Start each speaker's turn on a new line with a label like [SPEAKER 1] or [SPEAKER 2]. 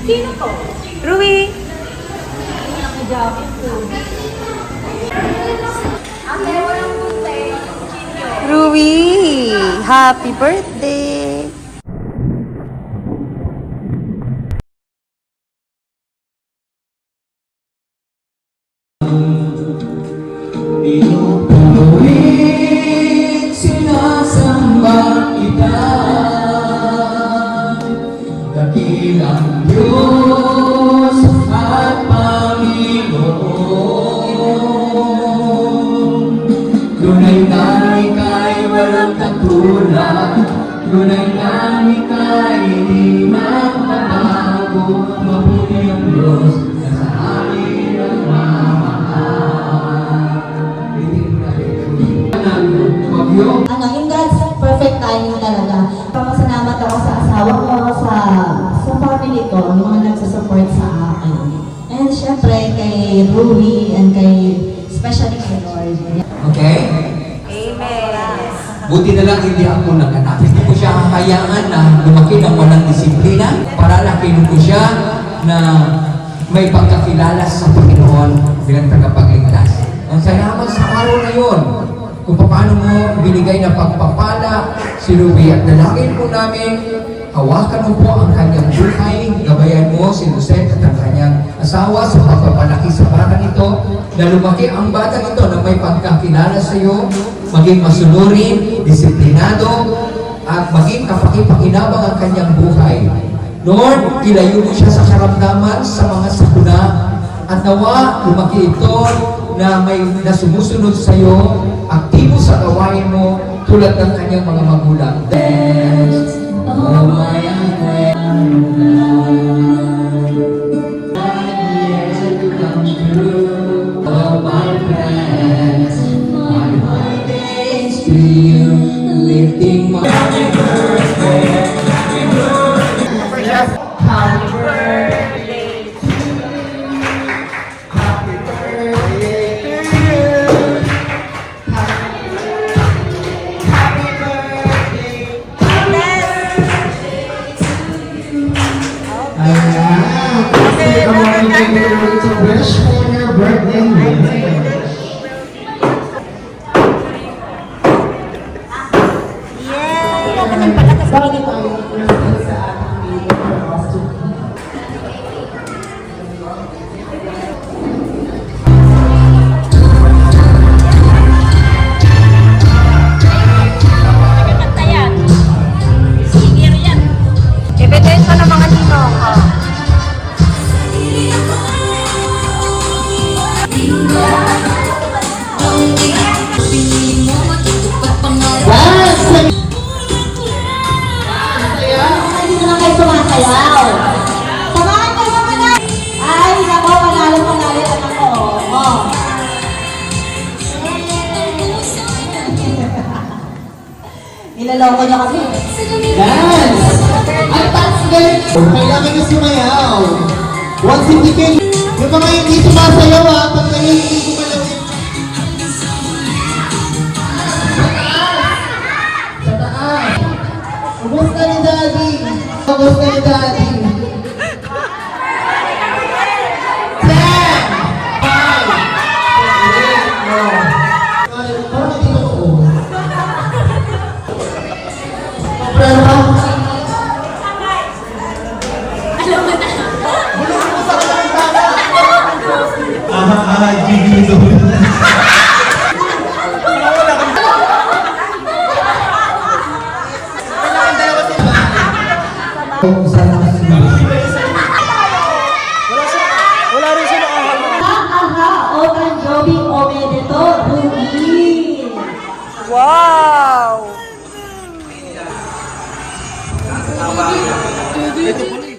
[SPEAKER 1] Sino to?
[SPEAKER 2] Rui! Rui! Happy birthday!
[SPEAKER 3] Tuwing sinasamba kita, dakilang Diyos at Panginoon. Tunay na ika'y walang katulad, tunay na ika'y hindi magbabago. Mabuti ang Diyos na sa amin nagmamahal.
[SPEAKER 4] In God's perfect timing talaga. Papasalamat ako sa asawa ko, sa family ko, yung mga nagsusupport sa akin. And syempre kay Rui and especially kay Lord.
[SPEAKER 3] Okay?
[SPEAKER 2] Amen!
[SPEAKER 3] Buti na lang hindi ako nanganak. Hindi ko siya hahayaan na lumaki ng walang disiplina. Para lakihin ko siya na may pagkakilala sa Panginoon bilang tagapagligtas. Ang salamat sa araw na yun. Kung paano mo binigay na pagpapala si Ruby at dalangin po namin, hawakan mo po ang kanyang buhay, gabayan mo si Lucette at ang kanyang asawa sa pagpapalaki sa batang ito, na lumaki ang batang ito na may pagkakilala sa iyo, maging masunurin, disiplinado, at maging kapaki-pakinabang ang kanyang buhay. Lord, ilayo mo siya sa karamdaman, sa mga sakuna, at nawa lumaki ito na may nasumusunod sa iyo, aktibo sa gawain mo tulad ng kanyang mga magulang. Oh my oh my friends, my heart is to you, lifting my happy birthday, happy birthday, happy birthday, happy birthday to you, happy birthday. Ayan, kasi kami to wish for your birthday. Bakit tayo sa ating video for us to
[SPEAKER 2] Ebidensya ng mga ninong.
[SPEAKER 4] Hindi na kayo sumasayaw. Samahan kayo naman na. Ay, nako, panalo ang ako. Oh. Nilaloko niya kami.
[SPEAKER 3] Dance! At that's good! Kailangan nyo sumayaw. Once hindi kayo, yung mga hindi sumasayaw ha, pag kayo hindi gumalaw yun. Sa taas! Kumusta ni Daddy? Kumusta ni Daddy? 10! 5! Parang hindi totoo. Pero Gigi Zone.
[SPEAKER 1] Wala rin siya nakahalo.
[SPEAKER 4] Aha, o Tanjobi, o Medeto, Rui.
[SPEAKER 2] Wow!
[SPEAKER 1] Ito po